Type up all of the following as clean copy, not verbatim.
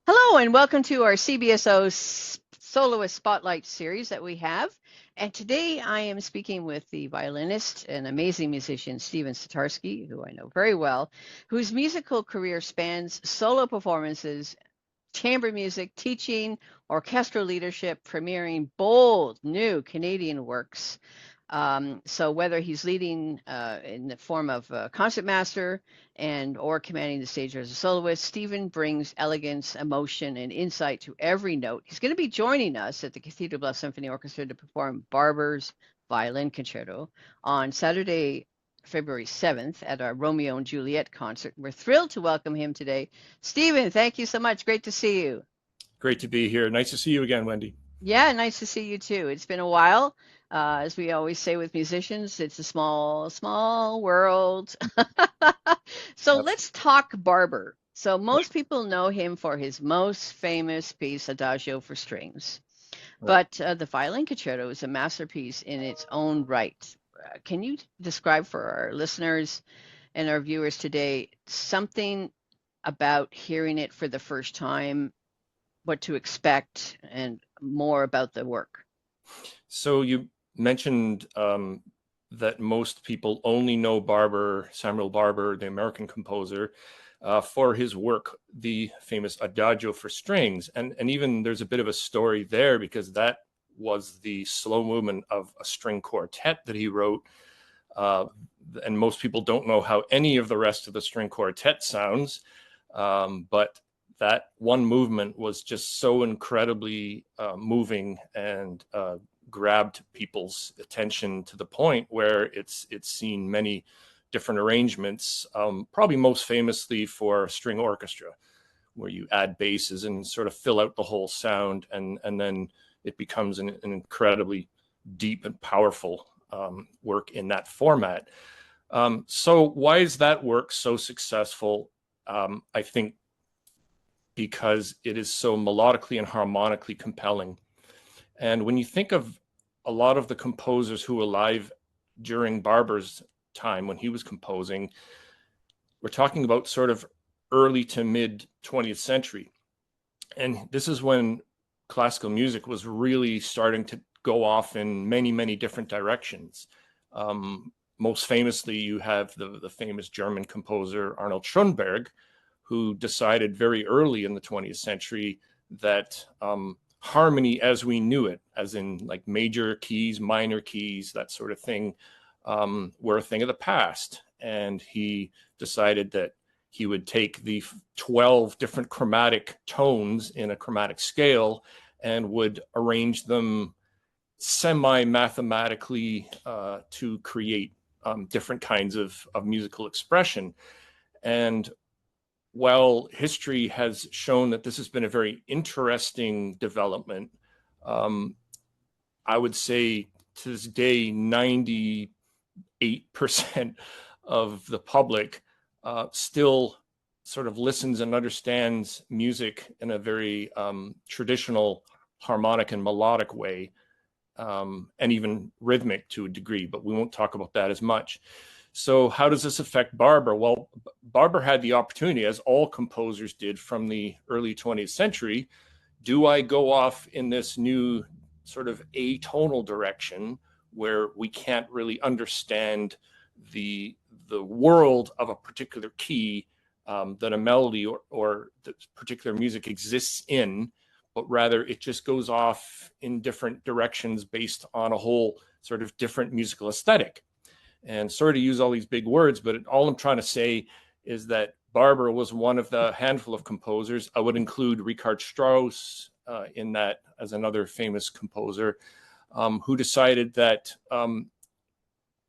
Hello and welcome to our CBSO Soloist Spotlight series that we have. And today I am speaking with the violinist and amazing musician Stephen Sitarski, who I know very well, whose musical career spans solo performances, chamber music, teaching, orchestral leadership, premiering bold new Canadian works. So whether he's leading in the form of a concertmaster and or commanding the stage as a soloist, Stephen brings elegance, emotion, and insight to every note. He's going to be joining us at the Cathedral-Waterloo Symphony Orchestra to perform Barber's Violin Concerto on Saturday, February 7th at our Romeo and Juliet concert. We're thrilled to welcome him today. Stephen, thank you so much. Great to see you. Great to be here. Nice to see you again, Wendy. Yeah, nice to see you too. It's been a while. As we always say with musicians, it's a small, small world. So Absolutely. let's talk Barber. So most people know him for his most famous piece, Adagio for Strings. Right. But the Violin Concerto is a masterpiece in its own right. Can you describe for our listeners and our viewers today something about hearing it for the first time, what to expect, and more about the work? So you mentioned that most people only know Samuel Barber, the American composer, for his work, the famous Adagio for Strings. And even there's a bit of a story there because that was the slow movement of a string quartet that he wrote. Uh, and most people don't know how any of the rest of the string quartet sounds. But that one movement was just so incredibly moving and grabbed people's attention to the point where it's seen many different arrangements, probably most famously for string orchestra, where you add basses and sort of fill out the whole sound, and then it becomes an incredibly deep and powerful work in that format. So why is that work so successful? I think because it is so melodically and harmonically compelling. And when you think of a lot of the composers who were alive during Barber's time when he was composing, we're talking about sort of early to mid 20th century. And this is when classical music was really starting to go off in many, many different directions. Most famously, you have the famous German composer Arnold Schoenberg, who decided very early in the 20th century that harmony as we knew it, as in like major keys, minor keys, that sort of thing, were a thing of the past. And he decided that he would take the 12 different chromatic tones in a chromatic scale and would arrange them semi-mathematically to create different kinds of musical expression. And while history has shown that this has been a very interesting development, um, I would say to this day, 98% of the public still sort of listens and understands music in a very traditional harmonic and melodic way, and even rhythmic to a degree, but we won't talk about that as much. So how does this affect Barber? Well, Barber had the opportunity, as all composers did from the early 20th century. Do I go off in this new sort of atonal direction where we can't really understand the world of a particular key that a melody or the particular music exists in, but rather it just goes off in different directions based on a whole sort of different musical aesthetic? And sorry to use all these big words, but all I'm trying to say is that Barber was one of the handful of composers. I would include Richard Strauss in that as another famous composer, who decided that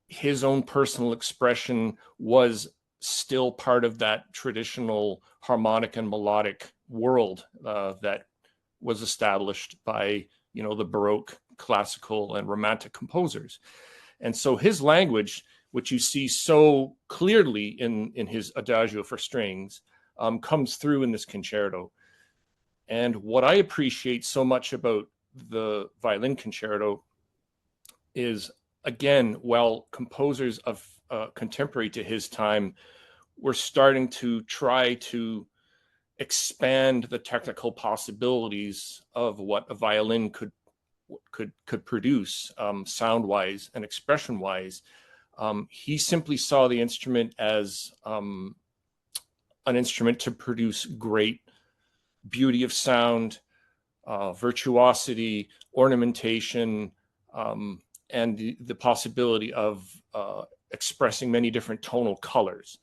his own personal expression was still part of that traditional harmonic and melodic world that was established by, the Baroque, classical, and Romantic composers. And so his language, which you see so clearly in his Adagio for Strings, comes through in this concerto. And what I appreciate so much about the violin concerto is, again, while composers of contemporary to his time were starting to try to expand the technical possibilities of what a violin could produce, sound-wise and expression-wise. He simply saw the instrument as an instrument to produce great beauty of sound, virtuosity, ornamentation, and the possibility of expressing many different tonal colors.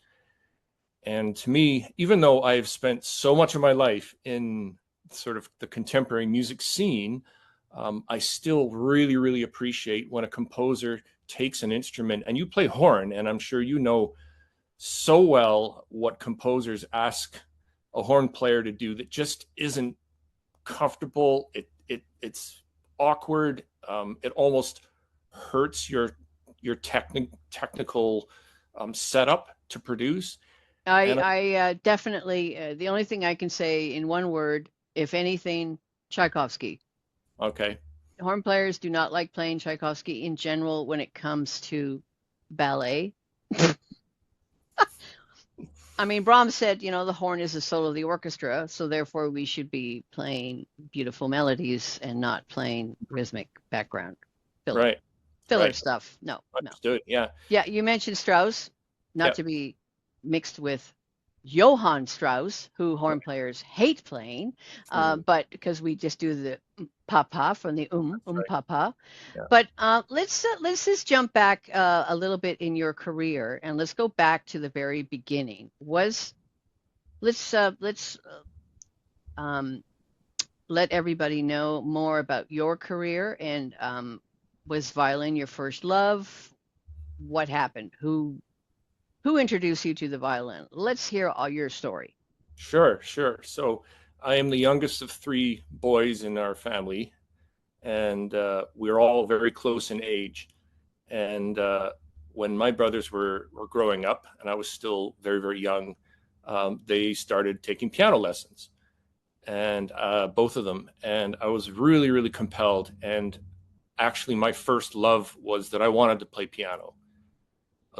And to me, even though I've spent so much of my life in sort of the contemporary music scene, I still really, really appreciate when a composer takes an instrument, and you play horn, and I'm sure you know so well what composers ask a horn player to do that just isn't comfortable. It's awkward. It almost hurts your technical setup to produce. And I definitely, the only thing I can say in one word, if anything, Tchaikovsky. okay, Horn players do not like playing Tchaikovsky in general when it comes to ballet. I mean, Brahms said, the horn is the soul of the orchestra, so therefore we should be playing beautiful melodies and not playing rhythmic background filler, right, filler right, stuff. No, no. understood. Yeah, Yeah, you mentioned Strauss, not yeah, to be mixed with Johann Strauss, who horn players hate playing, but because we just do the papa from the right. papa. Yeah, But let's just jump back a little bit in your career, and let's go back to the very beginning. Let's let everybody know more about your career, and was violin your first love? What happened? Who introduced you to the violin? Let's hear all your story. sure, sure. So I am the youngest of three boys in our family, and we're all very close in age. And when my brothers were growing up, and I was still very, very young, they started taking piano lessons, and both of them. And I was really, really compelled. And actually, my first love was that I wanted to play piano.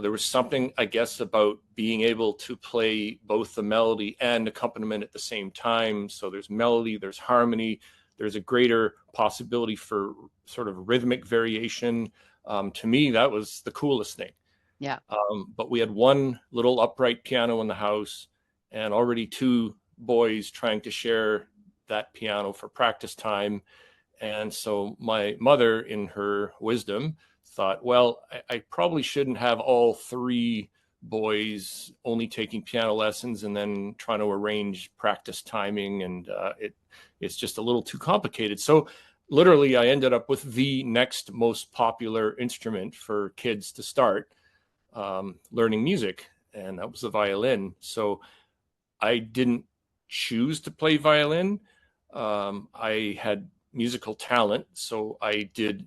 There was something, I guess, about being able to play both the melody and accompaniment at the same time. So there's melody, there's harmony, there's a greater possibility for sort of rhythmic variation. To me, that was the coolest thing. Yeah. But we had one little upright piano in the house, and already two boys trying to share that piano for practice time. And so my mother, in her wisdom, thought, well, I probably shouldn't have all three boys only taking piano lessons and then trying to arrange practice timing, and it's just a little too complicated. So literally, I ended up with the next most popular instrument for kids to start learning music, and that was the violin. So I didn't choose to play violin. I had musical talent, so I did.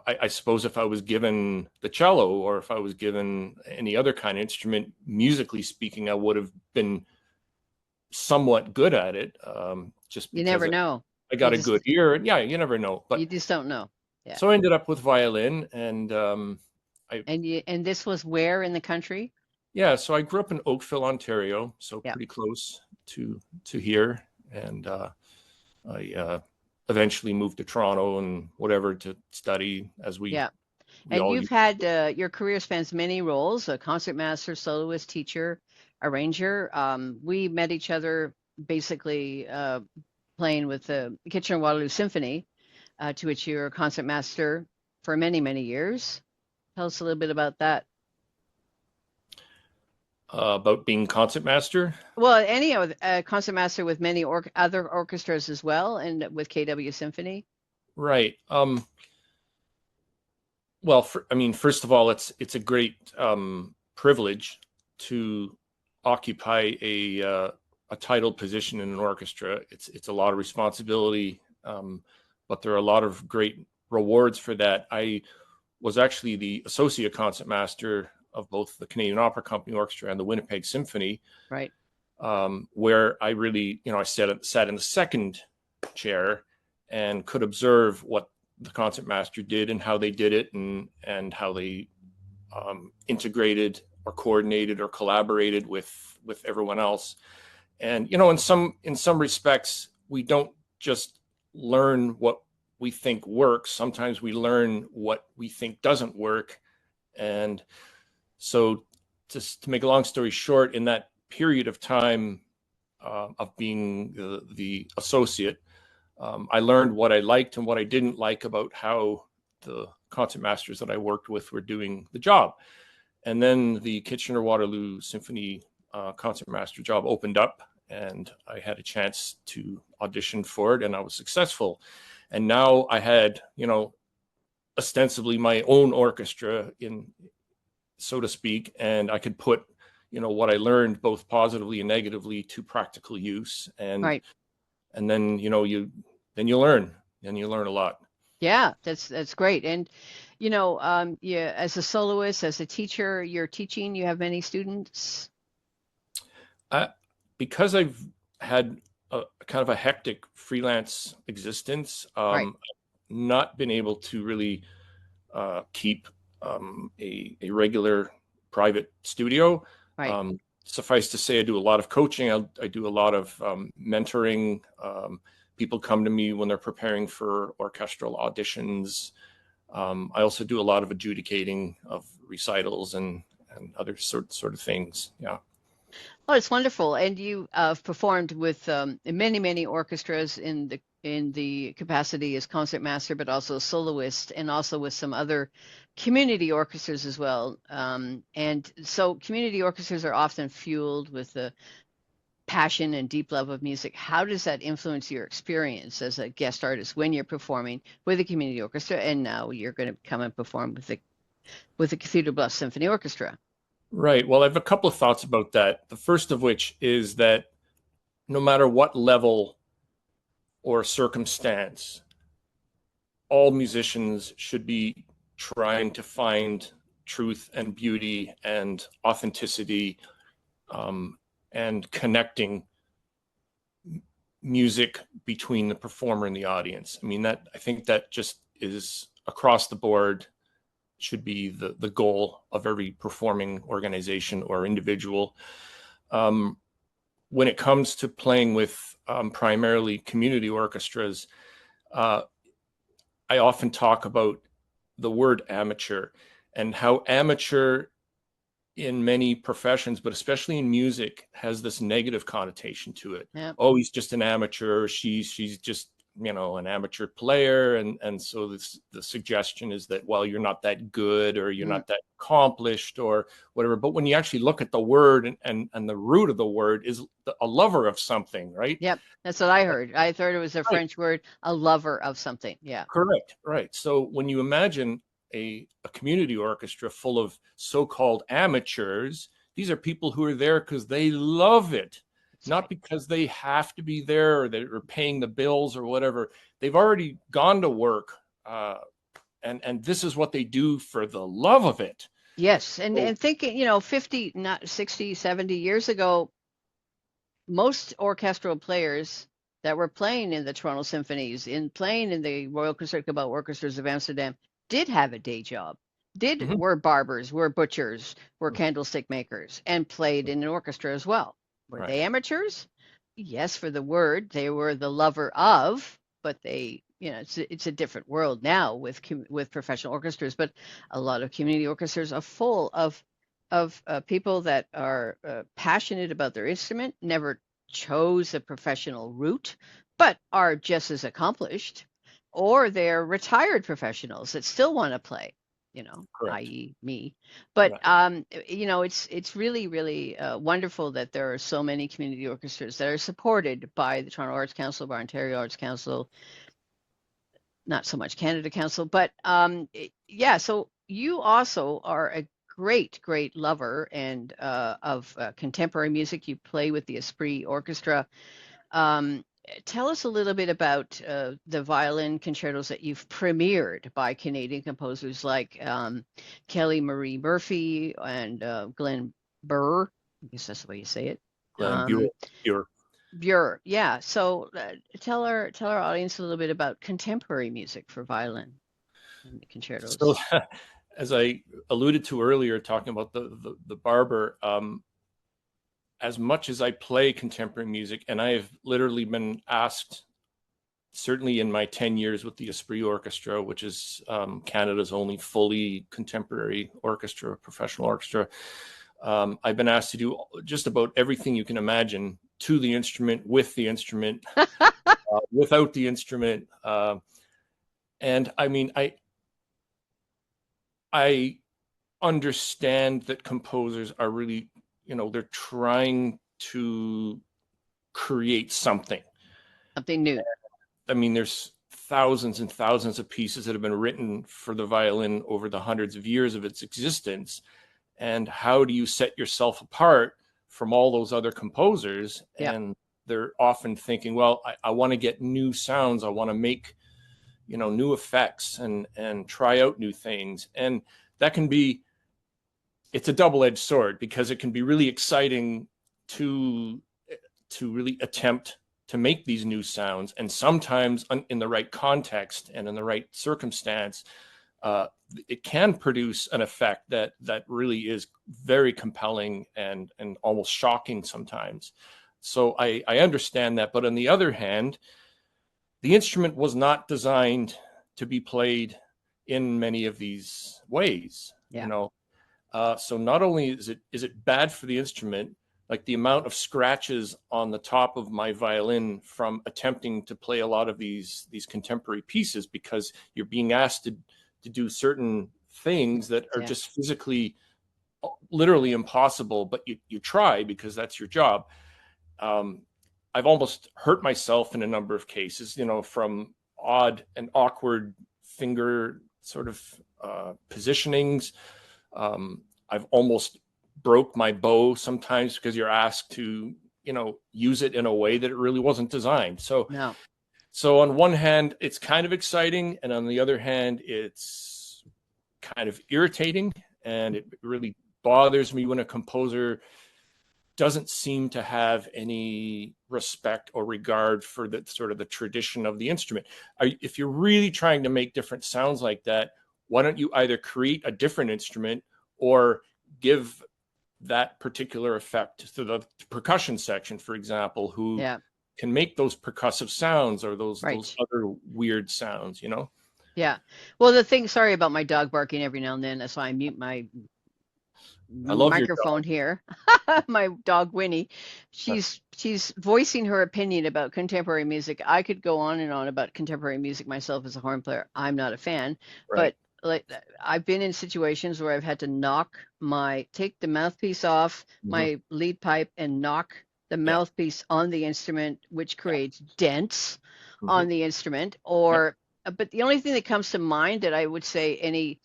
I suppose if I was given the cello, or if I was given any other kind of instrument, musically speaking, I would have been somewhat good at it, just You because never know. I You got a just good ear. And yeah, you never know. you But just don't know. Yeah. so I ended up with violin, and And this was where in the country? yeah, so I grew up in Oakville, Ontario, so Yeah. pretty close to here, and I eventually moved to Toronto and whatever to study, as Yeah. we And all you've used. had your career spans many roles, a concertmaster, soloist, teacher, arranger. We met each other basically playing with the Kitchener-Waterloo Symphony, to which you're a concertmaster for many, many years. Tell us a little bit about that. About being concertmaster. Well, any of concertmaster with many other orchestras as well, and with KW Symphony. Right. Well, I mean, first of all, it's a great privilege to occupy a titled position in an orchestra. It's a lot of responsibility, but there are a lot of great rewards for that. I was actually the associate concertmaster of both the Canadian Opera Company Orchestra and the Winnipeg Symphony, Right. where I really, I sat in the second chair and could observe what the concertmaster did and how they did it, and how they integrated or coordinated or collaborated with everyone else. And in some respects, we don't just learn what we think works. Sometimes we learn what we think doesn't work. And so, just to make a long story short, in that period of time of being the associate, I learned what I liked and what I didn't like about how the concertmasters that I worked with were doing the job. And then the Kitchener-Waterloo Symphony concertmaster job opened up, and I had a chance to audition for it, and I was successful. And now I had, ostensibly my own orchestra, so to speak, and I could put, what I learned both positively and negatively to practical use. And Right. and then you learn, and you learn a lot. Yeah, that's great. And yeah, as a soloist, as a teacher, you're teaching, you have many students? Because I've had a kind of a hectic freelance existence, Right. not been able to really keep a regular private studio. Right. Suffice to say, I do a lot of coaching. I do a lot of mentoring. People come to me when they're preparing for orchestral auditions. I also do a lot of adjudicating of recitals and other sort of things. Yeah. Oh, it's wonderful. And you performed with many, many orchestras in the capacity as concertmaster, but also soloist, and also with some other community orchestras as well. And so community orchestras are often fueled with the passion and deep love of music. How does that influence your experience as a guest artist when you're performing with a community orchestra, and now you're going to come and perform with the Cathedral Bluffs Symphony Orchestra? Right. Well, I have a couple of thoughts about that. The first of which is that no matter what level or circumstance, all musicians should be trying to find truth and beauty and authenticity, and connecting music between the performer and the audience. I mean, I think that just is across the board, should be the goal of every performing organization or individual. When it comes to playing with primarily community orchestras, I often talk about the word amateur and how amateur in many professions, but especially in music, has this negative connotation to it. Yeah. Oh, he's just an amateur. She's just an amateur player, and so the suggestion is that, well, you're not that good, or you're not that accomplished, or whatever. But when you actually look at the word, and the root of the word is a lover of something, right? Yep, that's what I heard. I thought it was a Right. French word, a lover of something. Yeah. Correct. Right. So when you imagine a community orchestra full of so-called amateurs, these are people who are there because they love it, not because they have to be there or they're paying the bills or whatever. They've already gone to work, and this is what they do for the love of it. Yes, and thinking, 50, not 60, 70 years ago, most orchestral players that were playing in the Toronto Symphonies, playing in the Royal Concertgebouw Orchestras of Amsterdam, did have a day job, were barbers, were butchers, were candlestick makers, and played in an orchestra as well. Were they amateurs? Yes, for the word, they were the lover of, but it's a different world now with professional orchestras. But a lot of community orchestras are full of people that are passionate about their instrument, never chose a professional route, but are just as accomplished, or they're retired professionals that still want to play, i.e. me. But it's really, really wonderful that there are so many community orchestras that are supported by the Toronto Arts Council, by Ontario Arts Council, not so much Canada Council, but yeah. So you also are a great, great lover and of contemporary music. You play with the Esprit Orchestra. Tell us a little bit about the violin concertos that you've premiered by Canadian composers like Kelly Marie Murphy and Glenn Burr. I guess that's the way you say it. Glenn Buer. Buer, yeah. So tell our audience a little bit about contemporary music for violin and the concertos. So, as I alluded to earlier, talking about the barber, as much as I play contemporary music, and I have literally been asked, certainly in my 10 years with the Esprit Orchestra, which is Canada's only fully contemporary orchestra, professional orchestra, I've been asked to do just about everything you can imagine to the instrument, with the instrument, without the instrument. And I mean, I understand that composers are really, they're trying to create something new. I mean, there's thousands and thousands of pieces that have been written for the violin over the hundreds of years of its existence. And how do you set yourself apart from all those other composers? Yeah. And they're often thinking, well, I want to get new sounds. I want to make, new effects and try out new things. And that can be, it's a double-edged sword, because it can be really exciting to really attempt to make these new sounds, and sometimes in the right context and in the right circumstance, it can produce an effect that really is very compelling and almost shocking sometimes. So I understand that, but on the other hand, the instrument was not designed to be played in many of these ways. So not only is it bad for the instrument, like the amount of scratches on the top of my violin from attempting to play a lot of these contemporary pieces, because you're being asked to do certain things that are just physically, literally impossible, but you try because that's your job. I've almost hurt myself in a number of cases, from odd and awkward finger sort of positionings. I've almost broke my bow sometimes because you're asked to, use it in a way that it really wasn't designed. So on one hand, it's kind of exciting, and on the other hand, it's kind of irritating, and it really bothers me when a composer doesn't seem to have any respect or regard for the sort of the tradition of the instrument. If you're really trying to make different sounds like that, why don't you either create a different instrument or give that particular effect to the percussion section, for example, who can make those percussive sounds or those other weird sounds, Yeah. Well, sorry about my dog barking every now and then, so I mute my microphone here. My dog Winnie, she's voicing her opinion about contemporary music. I could go on and on about contemporary music myself as a horn player. I'm not a fan, but like I've been in situations where I've had to take the mouthpiece off my lead pipe and knock the mouthpiece on the instrument, which creates dents on the instrument. But the only thing that comes to mind that I would say any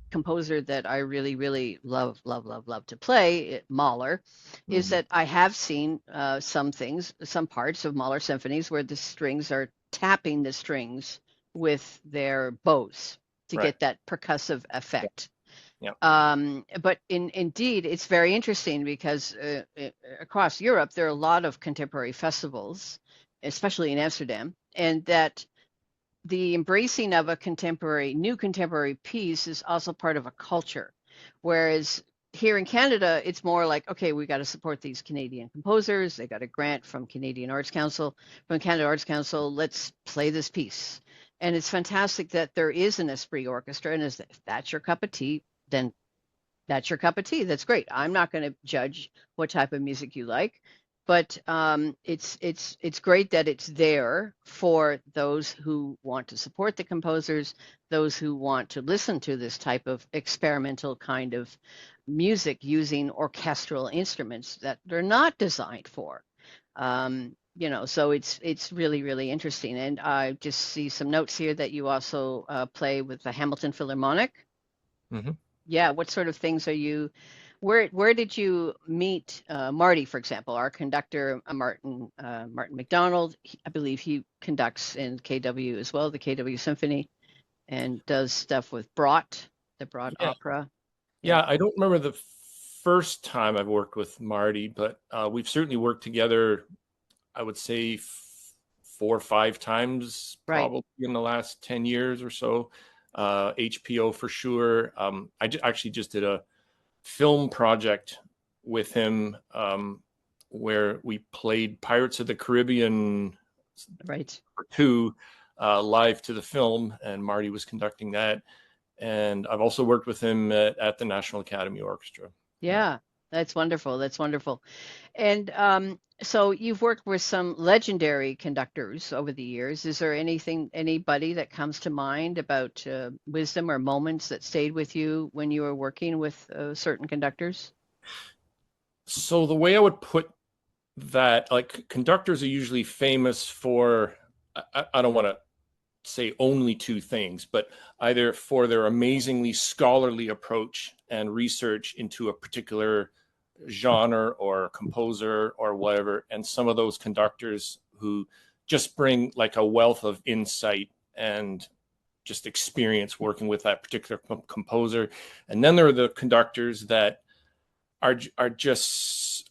composer that I really, really love to play, Mahler, is that I have seen some parts of Mahler symphonies where the strings are tapping the strings with their bows to get that percussive effect. But indeed, it's very interesting because across Europe, there are a lot of contemporary festivals, especially in Amsterdam, and that the embracing of a new contemporary piece is also part of a culture. Whereas here in Canada, it's more like, okay, we got to support these Canadian composers. They got a grant from Canada Arts Council, let's play this piece. And it's fantastic that there is an Esprit Orchestra, and if that's your cup of tea, then that's your cup of tea. That's great. I'm not going to judge what type of music you like, but it's great that it's there for those who want to support the composers, those who want to listen to this type of experimental kind of music using orchestral instruments that they're not designed for. So it's really, really interesting. And I just see some notes here that you also play with the Hamilton Philharmonic. Yeah, what sort of things where did you meet Marty, for example, our conductor, Martin McDonald? I believe he conducts in KW as well, the KW Symphony, and does stuff with the Brott Opera. Yeah, I don't remember the first time I've worked with Marty, but we've certainly worked together, I would say 4 or 5 times, probably in the last 10 years or so. HPO for sure. I actually just did a film project with him where we played Pirates of the Caribbean Right. 2 live to the film, and Marty was conducting that. And I've also worked with him at the National Academy Orchestra. Yeah, that's wonderful. That's wonderful. And so you've worked with some legendary conductors over the years. Is there anybody that comes to mind about wisdom or moments that stayed with you when you were working with certain conductors? So the way I would put that, like, conductors are usually famous for, I don't want to say only two things, but either for their amazingly scholarly approach and research into a particular genre or composer or whatever, and some of those conductors who just bring like a wealth of insight and just experience working with that particular composer. And then there are the conductors that are just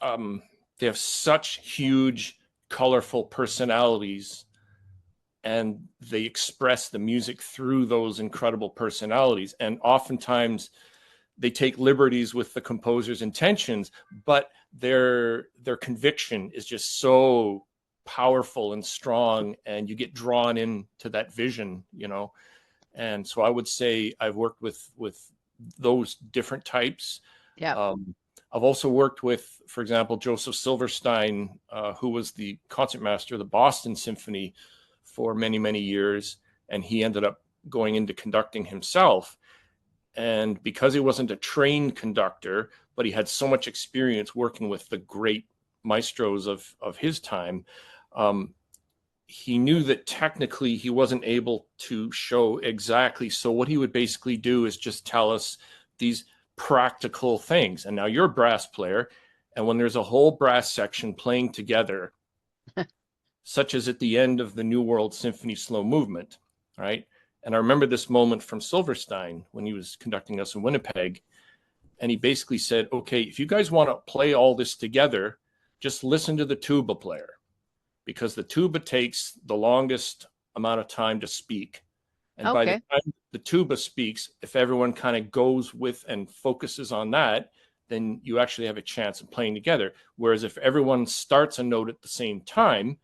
they have such huge, colorful personalities, and they express the music through those incredible personalities. And oftentimes they take liberties with the composer's intentions, but their conviction is just so powerful and strong, and you get drawn into that vision, you know. And so I would say I've worked with those different types. Yeah. I've also worked with, for example, Joseph Silverstein, who was the concertmaster of the Boston Symphony for many, many years, and he ended up going into conducting himself. And because he wasn't a trained conductor, but he had so much experience working with the great maestros of his time, he knew that technically he wasn't able to show exactly. So what he would basically do is just tell us these practical things. And now you're a brass player, and when there's a whole brass section playing together, such as at the end of the New World Symphony slow movement, right? And I remember this moment from Silverstein when he was conducting us in Winnipeg. And he basically said, okay, if you guys want to play all this together, just listen to the tuba player, because the tuba takes the longest amount of time to speak. And by the Okay. time the tuba speaks, if everyone kind of goes with and focuses on that, then you actually have a chance of playing together. Whereas if everyone starts a note at the same time,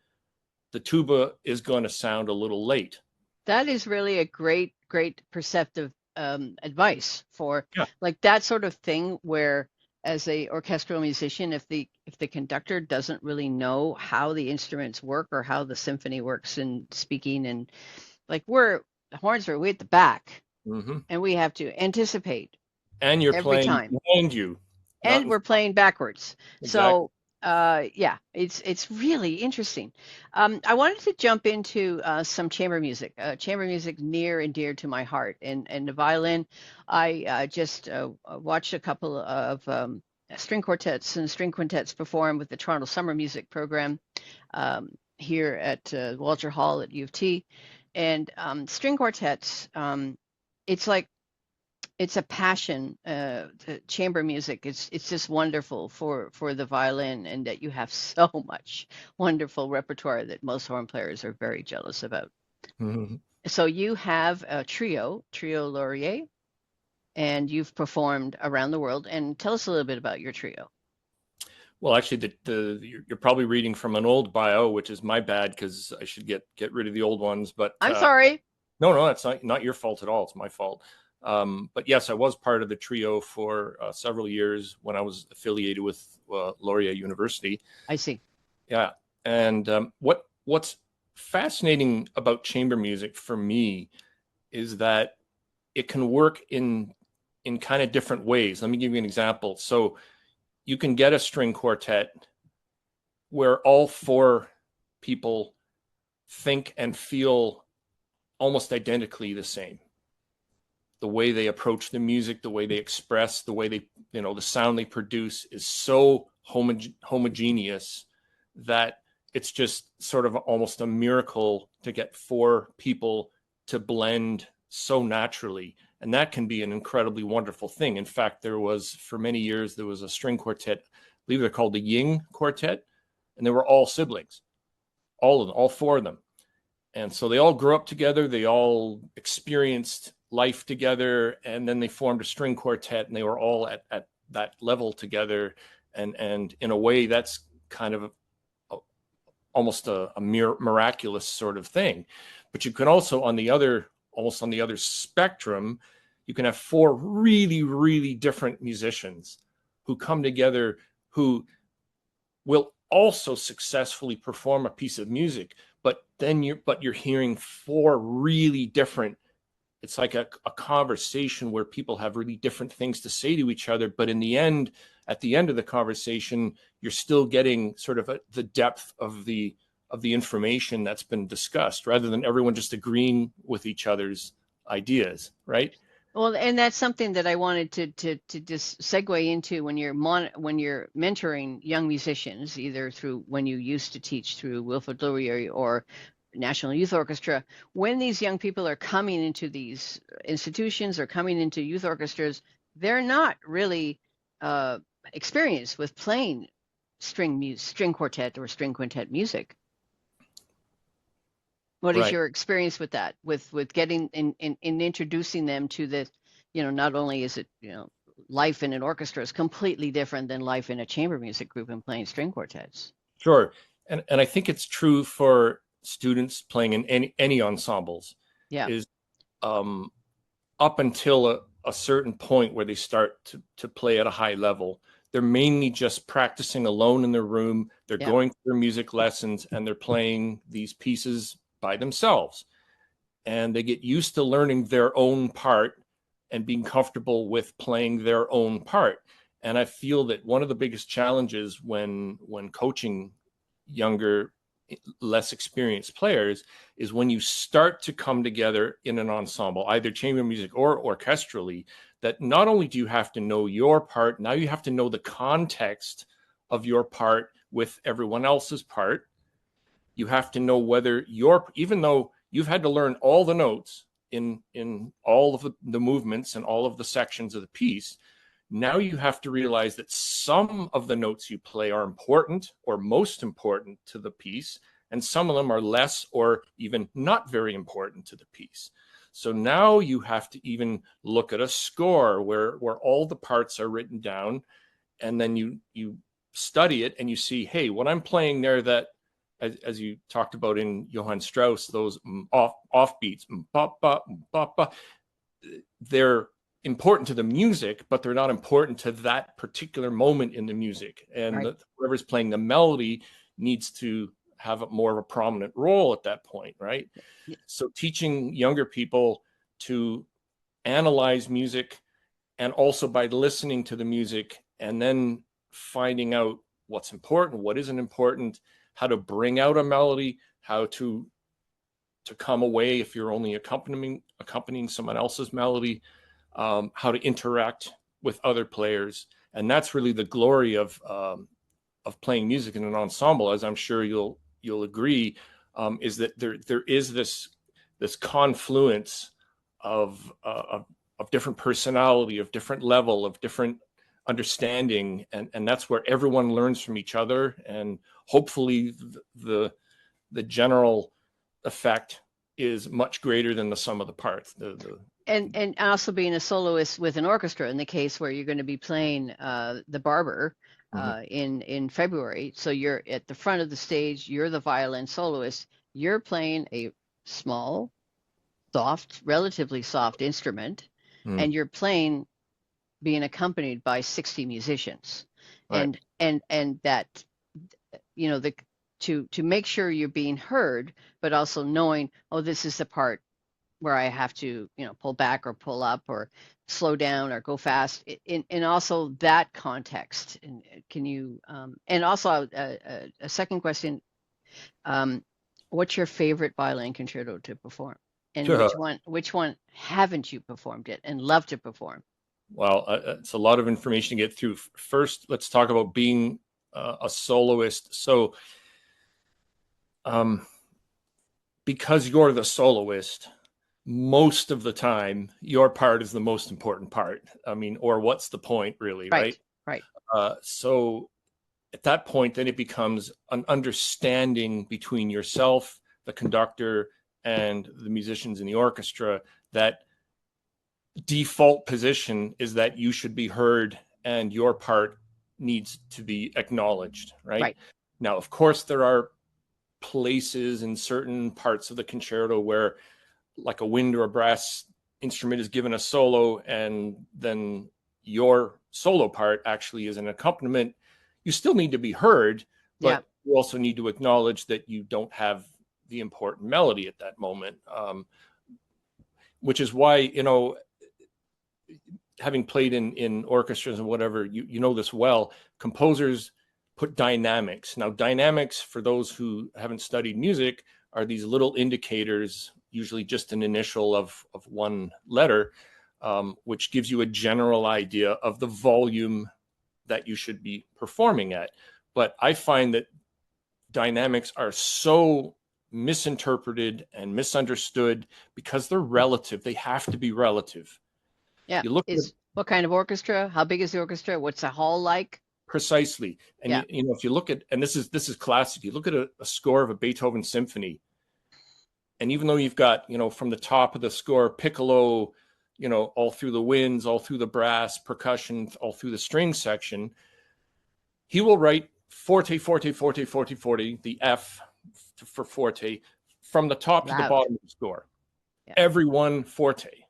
the tuba is going to sound a little late. That is really a great, great perceptive advice for Yeah. like that sort of thing where as a orchestral musician, if the conductor doesn't really know how the instruments work or how the symphony works in speaking, and like the horns are way at the back Mm-hmm. and we have to anticipate And you're every playing time. behind you, not And in we're playing backwards. exactly. So yeah, it's really interesting. I wanted to jump into some chamber music. Chamber music near and dear to my heart, and the violin. I just watched a couple of string quartets and string quintets perform with the Toronto Summer Music Program here at Walter Hall at U of T, and string quartets. It's like it's a passion. The chamber music. It's just wonderful for the violin, and that you have so much wonderful repertoire that most horn players are very jealous about. Mm-hmm. So you have a trio Laurier, and you've performed around the world. And tell us a little bit about your trio. Well, actually, you're probably reading from an old bio, which is my bad, because I should get rid of the old ones. But I'm sorry. no, that's not your fault at all. It's my fault. But yes, I was part of the trio for several years when I was affiliated with Laurier University. I see. Yeah, and what's fascinating about chamber music for me is that it can work in kind of different ways. Let me give you an example. So you can get a string quartet where all four people think and feel almost identically the same. The way they approach the music, the way they express, the way they, the sound they produce is so homogeneous that it's just sort of almost a miracle to get four people to blend so naturally. And that can be an incredibly wonderful thing. In fact, for many years, there was a string quartet, I believe they're called the Ying Quartet, and they were all siblings, all of them, all four of them. And so they all grew up together. They all experienced life together, and then they formed a string quartet, and they were all at that level together. And in a way, that's kind of almost a miraculous sort of thing. But you can also, almost on the other spectrum, you can have four really, really different musicians who come together who will also successfully perform a piece of music, but you're hearing four really different. It's like a conversation where people have really different things to say to each other, but in the end, at the end of the conversation, you're still getting sort of the depth of the information that's been discussed, rather than everyone just agreeing with each other's ideas, right? Well, and that's something that I wanted to just segue into when you're mentoring young musicians, either through when you used to teach through Wilfrid Laurier or National Youth Orchestra. When these young people are coming into these institutions or coming into youth orchestras, they're not really experienced with playing string quartet or string quintet music. What is Right. your experience with that, with getting in introducing them to the, not only is it, life in an orchestra is completely different than life in a chamber music group and playing string quartets. Sure. And I think it's true for students playing in any ensembles, Yeah. is up until a certain point where they start to play at a high level, they're mainly just practicing alone in their room. They're Yeah. going through music lessons and they're playing these pieces by themselves. And they get used to learning their own part and being comfortable with playing their own part. And I feel that one of the biggest challenges when coaching younger, less experienced players is when you start to come together in an ensemble, either chamber music or orchestrally, that not only do you have to know your part, now you have to know the context of your part with everyone else's part. You have to know whether even though you've had to learn all the notes in all of the movements and all of the sections of the piece, now you have to realize that some of the notes you play are important or most important to the piece, and some of them are less or even not very important to the piece. So now you have to even look at a score where all the parts are written down, and then you study it and you see, hey, what I'm playing there, that as you talked about in Johann Strauss, those offbeats, they're important to the music, but they're not important to that particular moment in the music. And Right. Whoever's playing the melody needs to have more of a prominent role at that point, right? Yeah. So teaching younger people to analyze music, and also by listening to the music and then finding out what's important, what isn't important, how to bring out a melody, how to come away if you're only accompanying someone else's melody, how to interact with other players. And that's really the glory of playing music in an ensemble, as I'm sure you'll agree, is that there is this confluence of different personality, of different level, of different understanding, and that's where everyone learns from each other, and hopefully the general effect is much greater than the sum of the parts. And also being a soloist with an orchestra, in the case where you're going to be playing the Barber in February. So you're at the front of the stage, you're the violin soloist, you're playing a small, soft, relatively soft instrument, and you're playing, being accompanied by 60 musicians. Right. And that, the to make sure you're being heard, but also knowing, oh, this is the part where I have to, pull back or pull up or slow down or go fast. In also that context. And can you, and also a second question, what's your favorite violin concerto to perform? And Sure. which one haven't you performed yet and love to perform? Well, it's a lot of information to get through. First, let's talk about being a soloist. So, because you're the soloist, most of the time, your part is the most important part. I mean, or what's the point, really, right? Right. So at that point, then it becomes an understanding between yourself, the conductor, and the musicians in the orchestra, that default position is that you should be heard and your part needs to be acknowledged, right? Now, of course, there are places in certain parts of the concerto where, like a wind or a brass instrument is given a solo, and then your solo part actually is an accompaniment. You still need to be heard, Yeah. but you also need to acknowledge that you don't have the important melody at that moment, which is why, you know, having played in orchestras and whatever, you know this well, composers put dynamics. Now, dynamics, for those who haven't studied music, are these little indicators, usually just an initial of one letter, which gives you a general idea of the volume that you should be performing at. But I find that dynamics are so misinterpreted and misunderstood because they're relative. They have to be relative. Yeah. You look at What kind of orchestra? How big is the orchestra? What's the hall like? precisely, and Yeah. you know, if you look at, and this is classic, you look at a score of a Beethoven symphony, and even though you've got, you know, from the top of the score, piccolo, you know, all through the winds, all through the brass, percussion, all through the string section, he will write forte, forte, forte, forte, forte, the F for forte, from the top to the Loud. bottom of the score. Yeah. Everyone forte.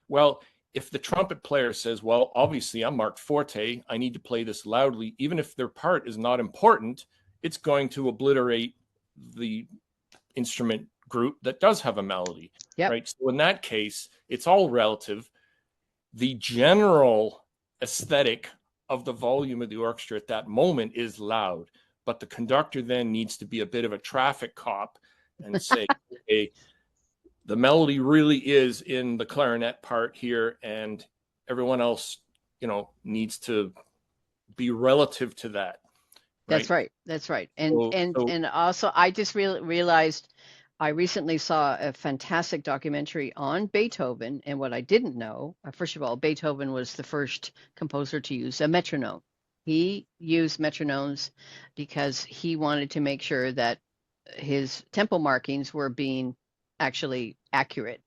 Well, if the trumpet player says, well, obviously I'm marked forte, I need to play this loudly, even if their part is not important, it's going to obliterate the instrument group that does have a melody. Yep. Right? So in that case, it's all relative. The general aesthetic of the volume of the orchestra at that moment is loud, but the conductor then needs to be a bit of a traffic cop and say, okay, the melody really is in the clarinet part here, and everyone else, you know, needs to be relative to that. That's Right. That's right. And So and also, I just realized I recently saw a fantastic documentary on Beethoven, and what I didn't know, first of all, Beethoven was the first composer to use a metronome. He used metronomes because he wanted to make sure that his tempo markings were being actually accurate,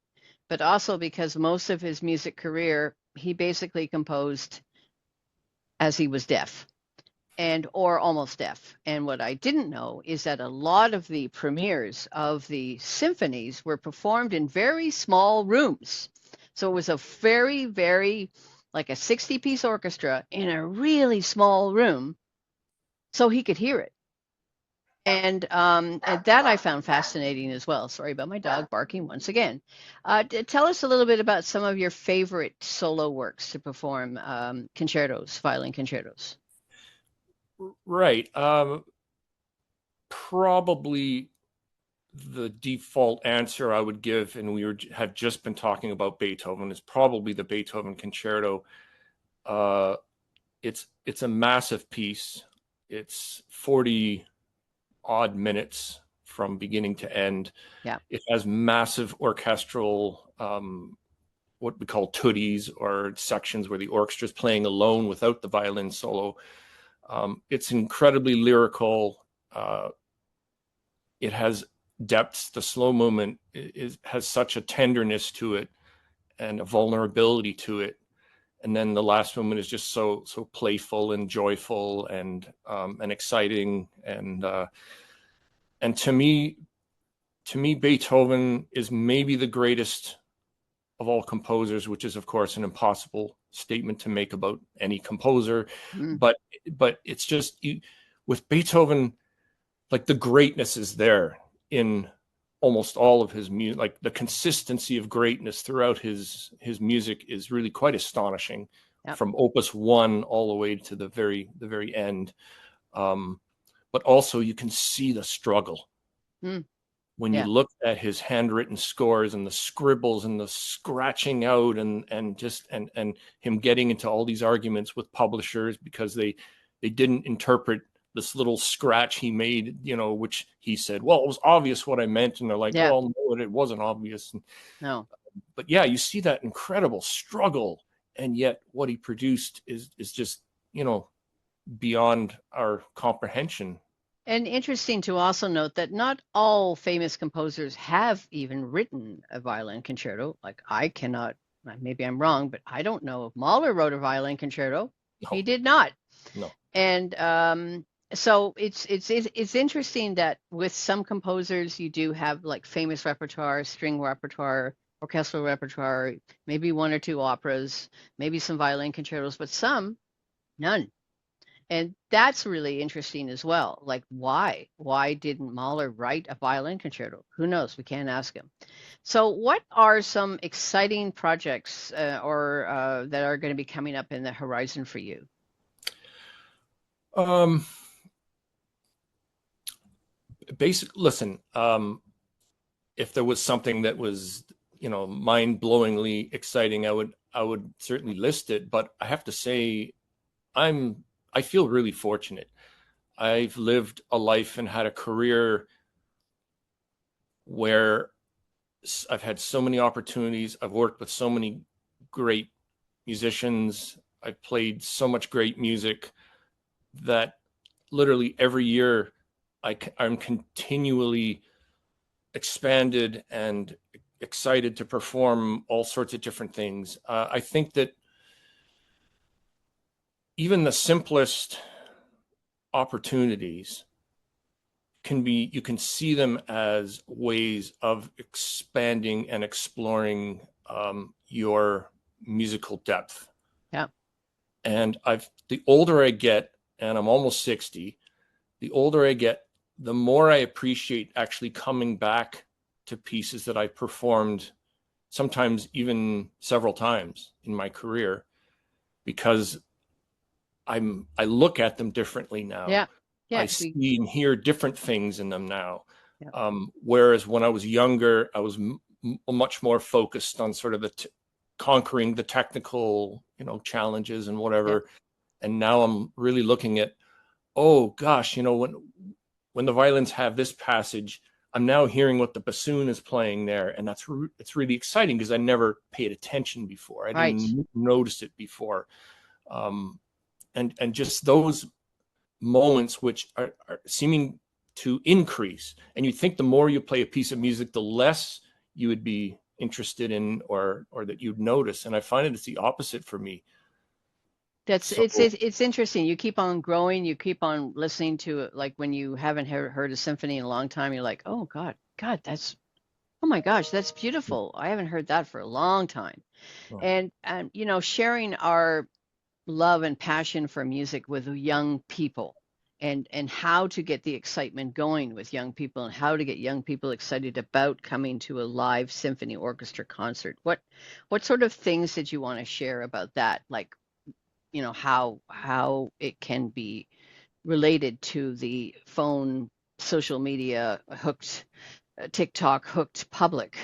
but also because most of his music career, he basically composed as he was deaf and or almost deaf. And what I didn't know is that a lot of the premieres of the symphonies were performed in very small rooms. So it was a very, very like a 60-piece orchestra in a really small room so he could hear it. And that I found fascinating as well. Sorry about my dog barking once again. Tell us a little bit about some of your favorite solo works to perform concertos, violin concertos. right. Probably the default answer I would give, and have just been talking about Beethoven, is probably the Beethoven concerto. It's a massive piece. It's 40 odd minutes from beginning to end. Yeah. It has massive orchestral, what we call tuttis, or sections where the orchestra is playing alone without the violin solo. It's incredibly lyrical. It has depths. The slow movement has such a tenderness to it and a vulnerability to it. And then the last movement is just so playful and joyful and exciting. And to me, Beethoven is maybe the greatest of all composers, which is, of course, an impossible statement to make about any composer. Mm. But it's just, with Beethoven, like, the greatness is there in almost all of his music. Like, the consistency of greatness throughout his music is really quite astonishing. Yep. From Opus 1 all the way to the very end. But also you can see the struggle. Mm. When you look at his handwritten scores and the scribbles and the scratching out and him getting into all these arguments with publishers because they didn't interpret this little scratch he made, you know, which he said, well, it was obvious what I meant. And they're like, well, no, it wasn't obvious. No. But yeah, you see that incredible struggle. And yet what he produced is just, you know, beyond our comprehension. And interesting to also note that not all famous composers have even written a violin concerto. Like, I cannot, maybe I'm wrong, but I don't know if Mahler wrote a violin concerto. No. He did not. No. And So it's interesting that with some composers you do have like famous repertoire, string repertoire, orchestral repertoire, maybe one or two operas, maybe some violin concertos, but some none. And that's really interesting as well. Like why? Why didn't Mahler write a violin concerto? Who knows? We can't ask him. So what are some exciting projects or that are going to be coming up in the horizon for you? Um, listen, if there was something that was, mind-blowingly exciting, I would certainly list it. But I have to say, I feel really fortunate. I've lived a life and had a career where I've had so many opportunities. I've worked with so many great musicians. I've played so much great music that literally every year I'm continually expanded and excited to perform all sorts of different things. I think that even the simplest opportunities you can see them as ways of expanding and exploring your musical depth. Yeah. And the older I get, and I'm almost 60, the older I get, the more I appreciate actually coming back to pieces that I performed sometimes even several times in my career, because I look at them differently now. Yeah. I Yeah. see and hear different things in them now. Yeah. Whereas when I was younger, I was much more focused on sort of conquering the technical, challenges and Yeah. whatever. And now I'm really looking at, oh gosh, when the violins have this passage, I'm now hearing what the bassoon is playing there, and it's really exciting because I never paid attention before. I Right. didn't notice it before, and just those moments which are seeming to increase. And you think the more you play a piece of music, the less you would be interested in or that you'd notice. And I find it's the opposite for me. That's So it's interesting. You keep on growing, you keep on listening to it. Like when you haven't heard a symphony in a long time, you're like, oh God, that's oh my gosh, that's beautiful. I haven't heard that for a long time. And sharing our love and passion for music with young people and how to get the excitement going with young people and how to get young people excited about coming to a live symphony orchestra concert. What sort of things did you want to share about that? Like, how it can be related to the phone, social media hooked, TikTok hooked public.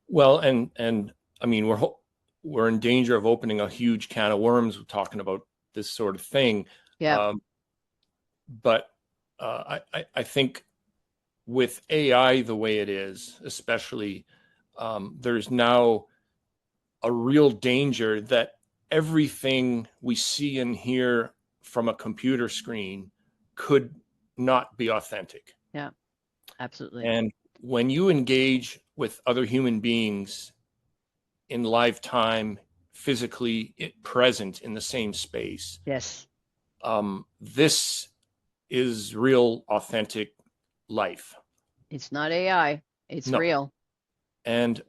well, and I mean, we're in danger of opening a huge can of worms talking about this sort of thing. Yeah. But I think with AI the way it is, especially, there's now a real danger that everything we see and hear from a computer screen could not be authentic. Yeah, absolutely. And when you engage with other human beings in live time, physically present in the same space, Yes. this is real, authentic life. It's not AI. It's No, real. and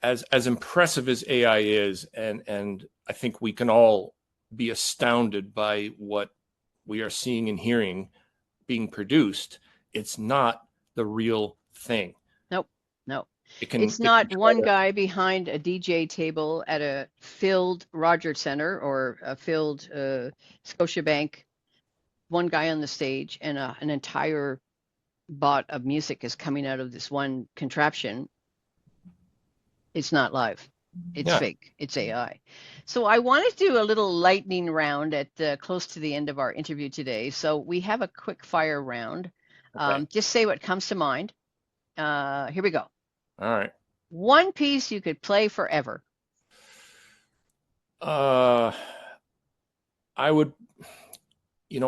as impressive as AI is, and I think we can all be astounded by what we are seeing and hearing being produced, it's not the real thing. Nope. No. It It's can not try one to, guy behind a DJ table at a filled Rogers Center or a filled Scotiabank, one guy on the stage and an entire bot of music is coming out of this one contraption. It's not live. It's yeah. fake. It's AI. So I wanted to do a little lightning round at close to the end of our interview today. So we have a quick fire round. Okay. Just say what comes to mind. Here we go. All right. One piece you could play forever. Uh, I would,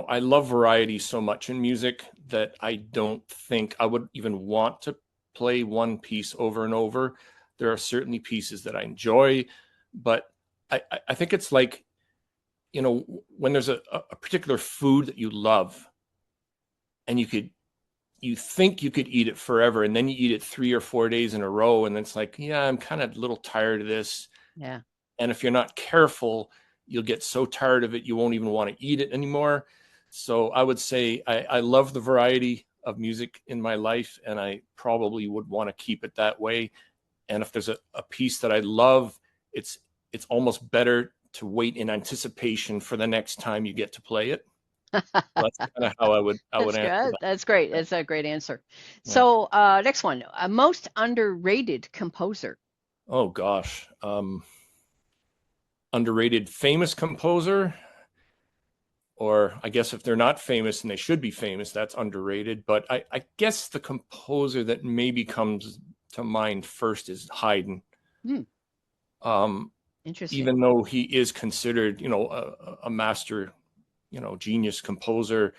I love variety so much in music that I don't think I would even want to play one piece over and over. There are certainly pieces that I enjoy, but I think it's like you know, when there's a particular food that you love and you think you could eat it forever, and then you eat it 3 or 4 days in a row, and it's like, yeah, I'm kind of a little tired of this. Yeah. And if you're not careful, you'll get so tired of it, you won't even want to eat it anymore. So I would say I love the variety of music in my life, and I probably would want to keep it that way. And if there's a piece that I love, it's almost better to wait in anticipation for the next time you get to play it. So that's kind of how I would That's answer good. that. That's great. Yeah. That's a great answer. Yeah. So, next one, a most underrated composer. Oh gosh. Underrated famous composer, or I guess if they're not famous and they should be famous, that's underrated. But I guess the composer that maybe comes to mind first is Haydn. Hmm, Um, interesting. Even though he is considered, a master, genius composer,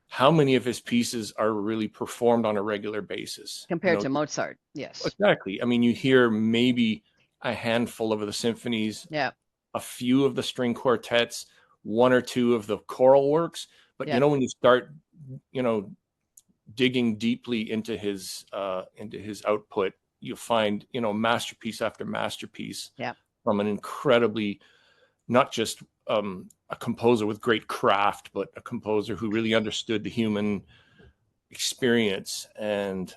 how many of his pieces are really performed on a regular basis? Compared to Mozart. Yes. Exactly. I mean, you hear maybe a handful of the symphonies, Yeah. a few of the string quartets, one or two of the choral works. But Yeah. when you start, you know, digging deeply into his output, you'll find, masterpiece after masterpiece Yeah. from an incredibly, not just a composer with great craft, but a composer who really understood the human experience. And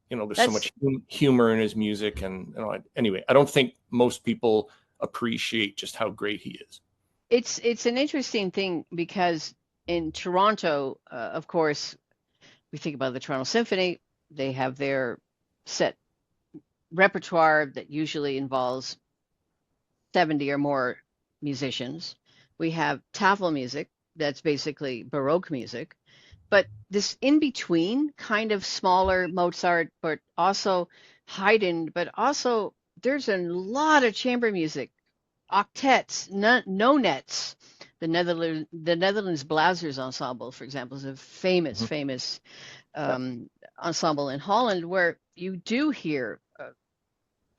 there's so That's much humor in his music. And anyway, I don't think most people appreciate just how great he is. it's an interesting thing because in Toronto, of course, we think about the Toronto Symphony. They have their set repertoire that usually involves 70 or more musicians. We have tafel music, that's basically Baroque music. But this in between kind of smaller Mozart, but also Haydn, but also there's a lot of chamber music, octets, nonets. The Netherlands Blazers Ensemble, for example, is a famous, Mhm. famous Yeah. ensemble in Holland where you do hear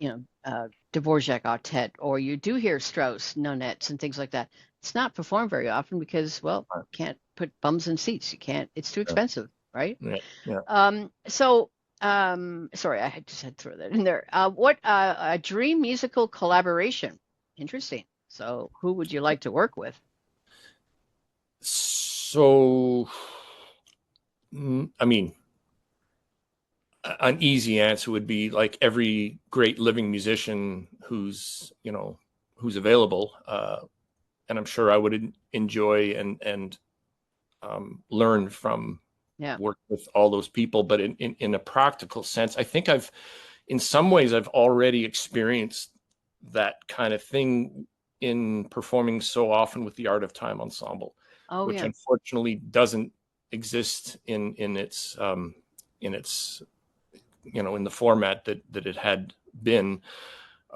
Dvorak octet, or you do hear Strauss nonettes and things like that. It's not performed very often because, well, can't put bums in seats. You can't. It's too expensive, right? Yeah. Yeah. Sorry, I just had to throw that in there. What a dream musical collaboration? Interesting. So, who would you like to work with? So, I mean, an easy answer would be like every great living musician who's available, and I'm sure I would enjoy and learn from Yeah. work with all those people. But in a practical sense, I think in some ways I've already experienced that kind of thing in performing so often with the Art of Time Ensemble, Oh, which yeah. unfortunately doesn't exist in its in the format that it had been.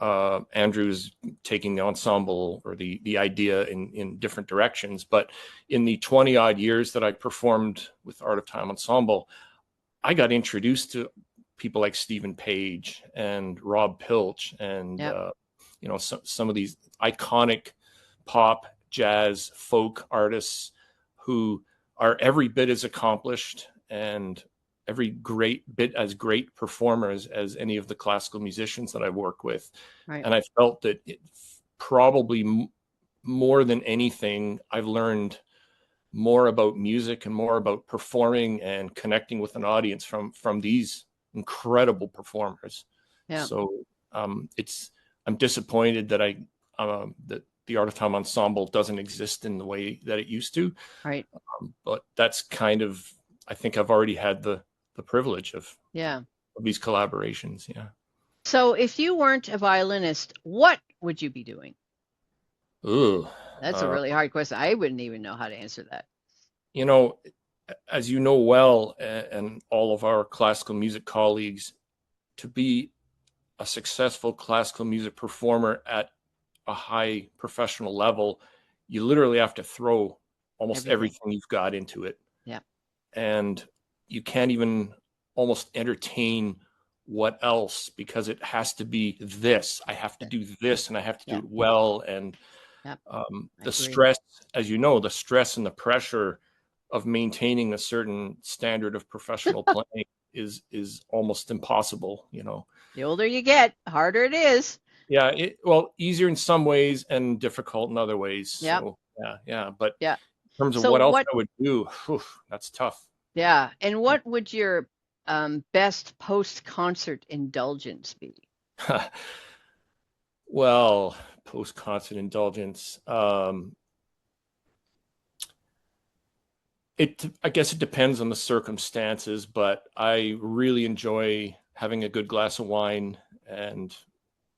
Andrew's taking the ensemble or the idea in different directions. But in the 20 odd years that I performed with Art of Time Ensemble, I got introduced to people like Stephen Page and Rob Pilch and, Yeah. some of these iconic pop, jazz, folk artists who are every bit as accomplished and every great bit as great performers as any of the classical musicians that I work with. Right. And I felt that probably more than anything, I've learned more about music and more about performing and connecting with an audience from these incredible performers. Yeah. So I'm disappointed that the Art of Time Ensemble doesn't exist in the way that it used to. Right. But that's kind of, I think I've already had the privilege Yeah. of these collaborations. Yeah. So, if you weren't a violinist, what would you be doing? Ooh. That's a Uh, really hard question. I wouldn't even know how to answer that. you know, as you know well, and all of our classical music colleagues, to be a successful classical music performer at a high professional level, you literally have to throw almost Everything. everything you've got into it. Yeah. And you can't even almost entertain what else, because it has to be this. I have to Yeah. do this and I have to do Yeah. it well. And Yep. I The agree. stress, as you know, the stress and the pressure of maintaining a certain standard of professional playing is almost impossible, you know. The older you get, the harder it is. Yeah, well, easier in some ways and difficult in other ways. Yep. So yeah. But Yeah. in terms of So what else what, I would do, that's tough. yeah. And what would your best post-concert indulgence be? Well, post-concert indulgence. I guess it depends on the circumstances, but I really enjoy having a good glass of wine and,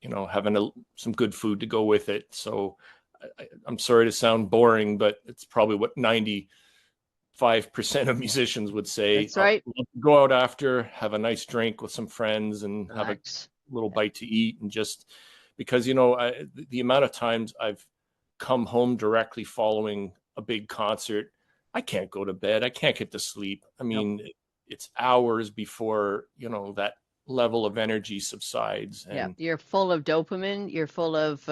you know, having some good food to go with it. So I'm sorry to sound boring, but it's probably what 95% of musicians would say. That's right. Go out after, have a nice drink with some friends and have a Relax. little bite to eat, and just because, you know, the amount of times I've come home directly following a big concert, I can't go to bed. I can't get to sleep. I Nope. mean, it's hours before, you know, that level of energy subsides. Yeah. And You're full of dopamine. You're full of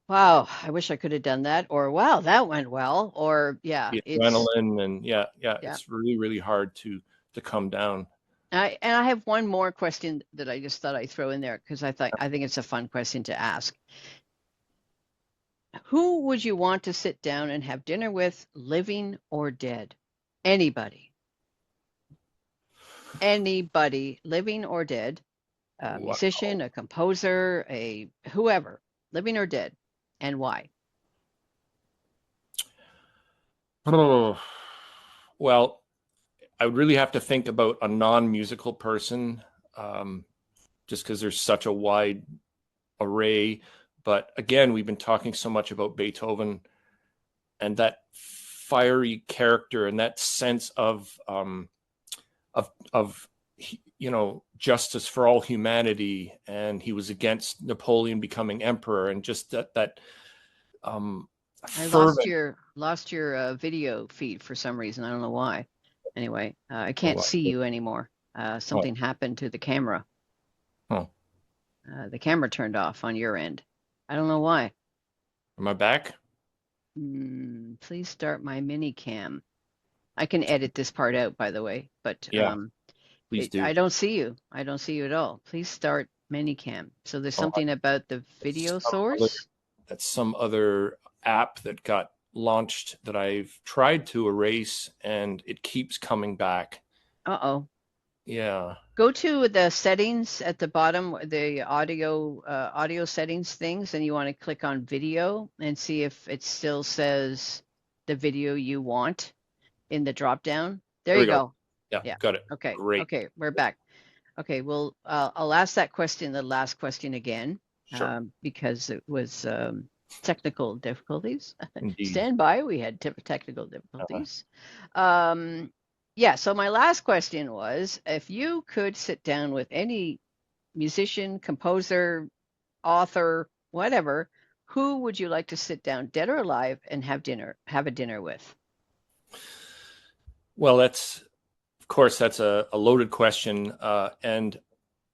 wow, I wish I could have done that, or wow, that went well, or yeah, the it's adrenaline, and yeah, yeah. it's really, really hard to come down. And I have one more question that I just thought I'd throw in there because I think it's a fun question to ask. Who would you want to sit down and have dinner with, living or dead? Anybody. Anybody, living or dead, a Wow. musician, a composer, a whoever, living or dead, and why? Oh, well, I would really have to think about a non-musical person, um, just because there's such a wide array. But again, we've been talking so much about Beethoven and that fiery character and that sense of you know, justice for all humanity, and he was against Napoleon becoming emperor, and just that um, I lost fervent. your video feed for some reason. I don't know why. Anyway, I can't Oh, see you anymore. oh, Something happened to the camera. oh, The camera turned off on your end. I don't know why. am I back? Please start my mini cam. I can edit this part out, by the way, but Yeah, please do. I don't see you. I don't see you at all. Please start mini cam. So there's Oh, something about the that's video some other, source. that's some other app that got launched that I've tried to erase, and it keeps coming back. Uh-oh. Yeah. Go to the settings at the bottom, the audio settings things, and you want to click on video and see if it still says the video you want in the drop down. There There we you go. go. Yeah, Yeah. got it. Okay. Great. Okay. We're back. Okay. Well, I'll ask that question, the last question again, Sure. because it was technical difficulties. Indeed. Stand by. We had technical Uh, difficulties. Um, yeah. So my last question was, if you could sit down with any musician, composer, author, whatever, who would you like to sit down, dead or alive, and have a dinner with? well, of course, that's a loaded question. And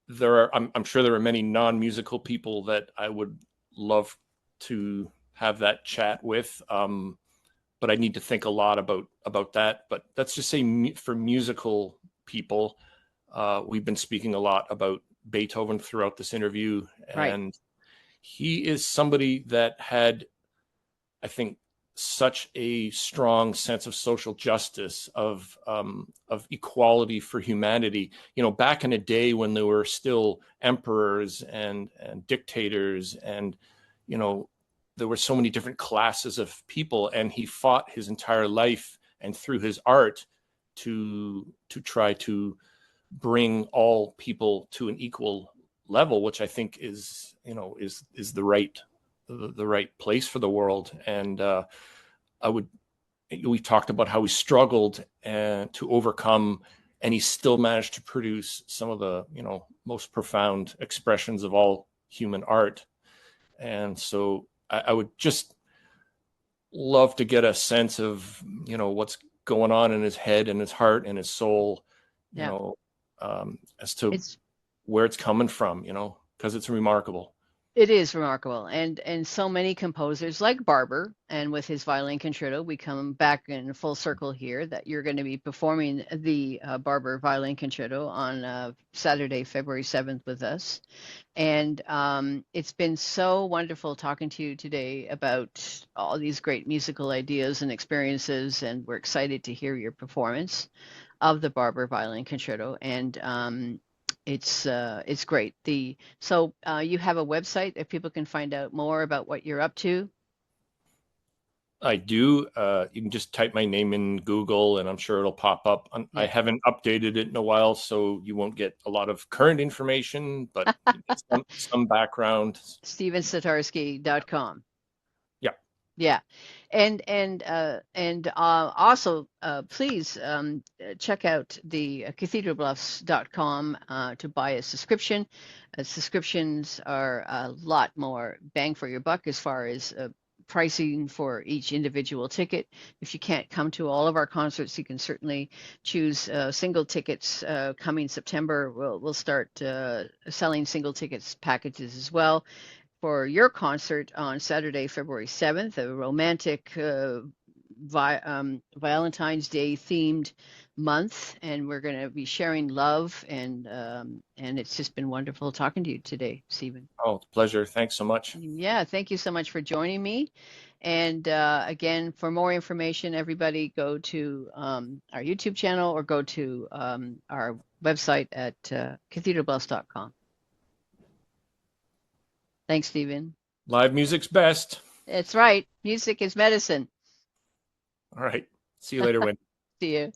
I'm sure there are many non-musical people that I would love to have that chat with. But I need to think a lot about that. But let's just say for musical people, we've been speaking a lot about Beethoven throughout this interview, Right. and he is somebody that had, I think, such a strong sense of social justice, of equality for humanity. You know, back in a day when there were still emperors and dictators, and you know, there were so many different classes of people, and he fought his entire life and through his art to try to bring all people to an equal level, which I think is, you know, is the right place for the world. And I would we talked about how he struggled and to overcome, and he still managed to produce some of the, you know, most profound expressions of all human art. And so I would just love to get a sense of, you know, what's going on in his head and his heart and his soul, you Yeah. know, as to It's where it's coming from, you know, because it's remarkable. It is remarkable, and so many composers like Barber, and with his violin concerto, we come back in full circle here that you're going to be performing the Barber violin concerto on Saturday, February 7th with us. And it's been so wonderful talking to you today about all these great musical ideas and experiences, and we're excited to hear your performance of the Barber Violin Concerto, and it's great. You have a website that people can find out more about what you're up to. I do. You can just type my name in Google and I'm sure it'll pop up. I Yeah, haven't updated it in a while, so you won't get a lot of current information, but you get some background. StephenSitarski.com. Yeah. Yeah, also please check out the cathedralbluffs.com to buy a subscription. Subscriptions are a lot more bang for your buck as far as pricing for each individual ticket. If you can't come to all of our concerts, you can certainly choose single tickets. Coming September, we'll start selling single tickets packages as well for your concert on Saturday, February 7th, a romantic Valentine's Day themed month, and we're going to be sharing love, and it's just been wonderful talking to you today, Stephen. Oh, pleasure. Thanks so much. Yeah, thank you so much for joining me. And again, for more information, everybody go to our YouTube channel or go to our website at cathedralbluffs.com. Thanks, Stephen. Live music's best. That's right. Music is medicine. All right. See you later, Win. See you.